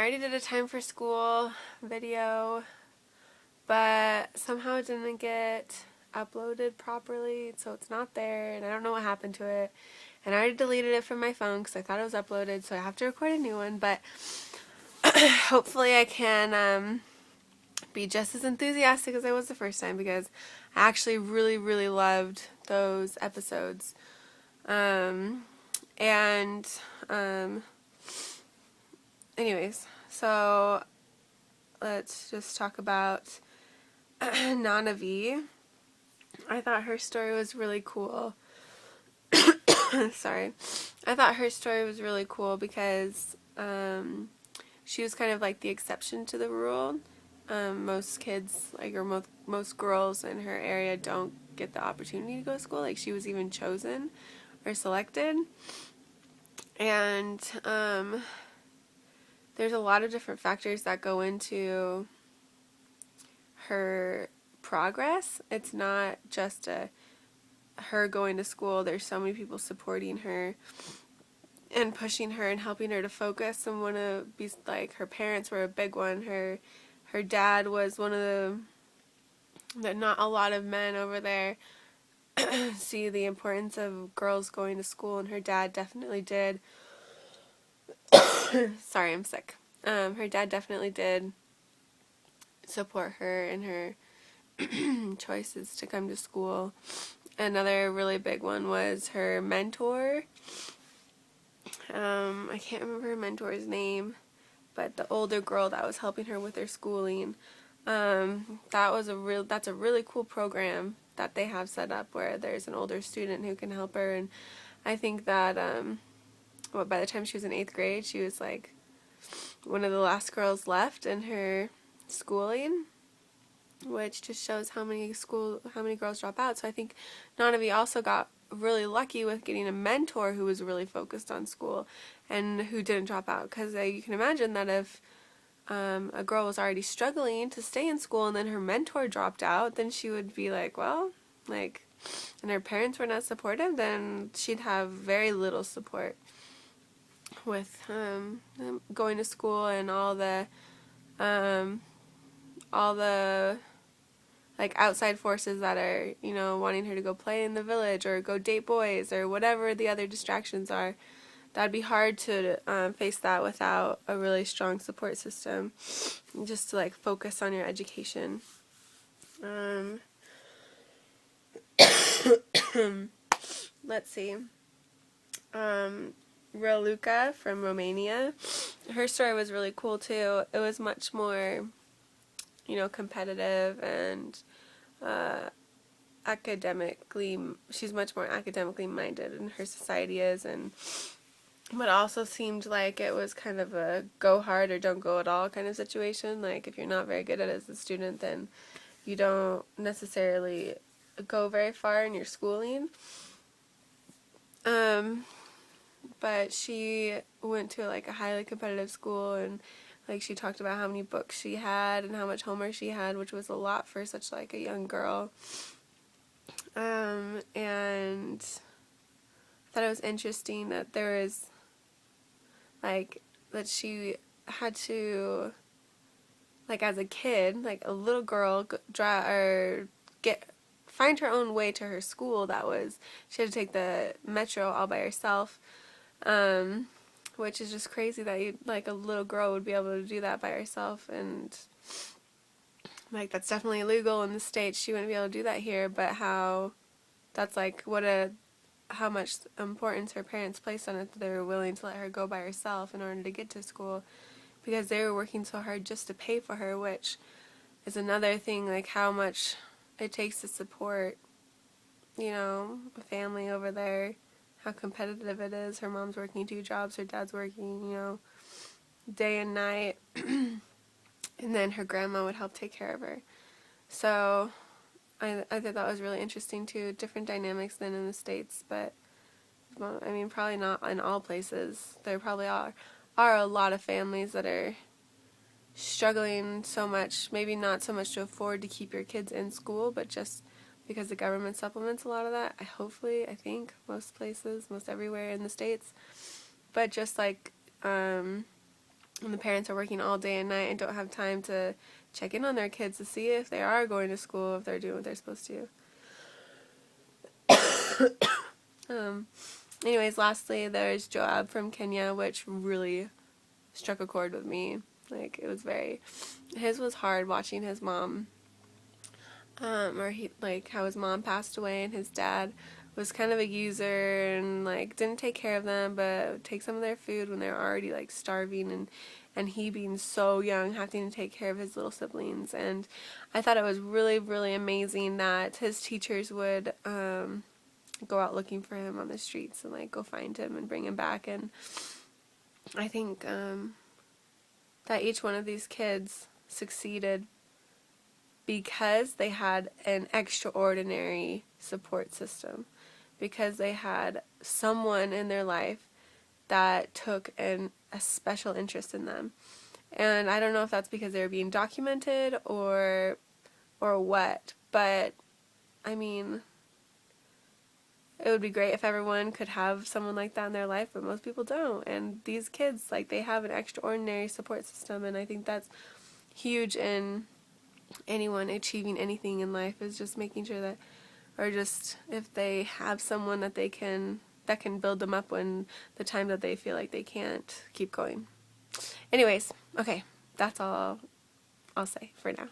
already did a time for school video, but somehow it didn't get uploaded properly, so it's not there, and I don't know what happened to it. And I already deleted it from my phone because I thought it was uploaded, so I have to record a new one, but hopefully I can be just as enthusiastic as I was the first time, because I actually really, really loved those episodes. And anyways, so let's just talk about Nana V. I thought her story was really cool. Sorry. I thought her story was really cool because she was kind of like the exception to the rule. Most kids, or most girls in her area don't get the opportunity to go to school. Like, she was even chosen or selected. And there's a lot of different factors that go into her progress. It's not just her going to school. There's so many people supporting her and pushing her and helping her to focus and want to be like, her parents were a big one. Her dad was one of that not a lot of men over there see the importance of girls going to school, and her dad definitely did. Sorry, I'm sick. Her dad definitely did support her in her choices to come to school. Another really big one was her mentor. I can't remember her mentor's name, but the older girl that was helping her with her schooling. That's a really cool program that they have set up, where there's an older student who can help her. And I think that by the time she was in 8th grade, she was like one of the last girls left in her schooling, which just shows how many girls drop out. So I think Nana V also got really lucky with getting a mentor who was really focused on school and who didn't drop out, because you can imagine that if a girl was already struggling to stay in school and then her mentor dropped out, then she would be like, well, like, and her parents were not supportive, then she'd have very little support with going to school and all the like outside forces that are, wanting her to go play in the village or go date boys or whatever the other distractions are. That'd be hard to face that without a really strong support system, just to like focus on your education. Let's see. Raluca from Romania. Her story was really cool too. It was much more, competitive and she's much more academically minded than her society is, but also seemed like it was kind of a go hard or don't go at all kind of situation. Like, if you're not very good at it as a student, then you don't necessarily go very far in your schooling. But she went to like a highly competitive school, and like she talked about how many books she had and how much homework she had, which was a lot for such like a young girl. And I thought it was interesting that there was like that she had to, like, as a kid, like a little girl, find her own way to her school. She had to take the metro all by herself, which is just crazy that like a little girl would be able to do that by herself, and like that's definitely illegal in the States. She wouldn't be able to do that here, but how much importance her parents placed on it, that they were willing to let her go by herself in order to get to school, because they were working so hard just to pay for her, which is another thing, like how much it takes to support, a family over there, how competitive it is. Her mom's working 2 jobs, her dad's working, day and night, and then her grandma would help take care of her. So I thought that was really interesting too. Different dynamics than in the States, but I mean, probably not in all places. There probably are a lot of families that are struggling so much, maybe not so much to afford to keep your kids in school, but just because the government supplements a lot of that. I think most places, most everywhere in the States, but just like and the parents are working all day and night and don't have time to check in on their kids to see if they are going to school, if they're doing what they're supposed to. Anyways, lastly, there's Joab from Kenya, which really struck a chord with me. Like, it was his was hard watching his mom, how his mom passed away and his dad was kind of a user and, like, didn't take care of them, but would take some of their food when they're already, like, starving, and he being so young, having to take care of his little siblings. And I thought it was really, really amazing that his teachers would, go out looking for him on the streets and, like, go find him and bring him back. And I think that each one of these kids succeeded because they had an extraordinary support system, because they had someone in their life that took a special interest in them. And I don't know if that's because they were being documented or what, but I mean, it would be great if everyone could have someone like that in their life, but most people don't. And these kids, like, they have an extraordinary support system, and I think that's huge in anyone achieving anything in life, is just making sure that, or just if they have someone that can build them up when the time that they feel like they can't keep going. Anyways, okay, that's all I'll say for now.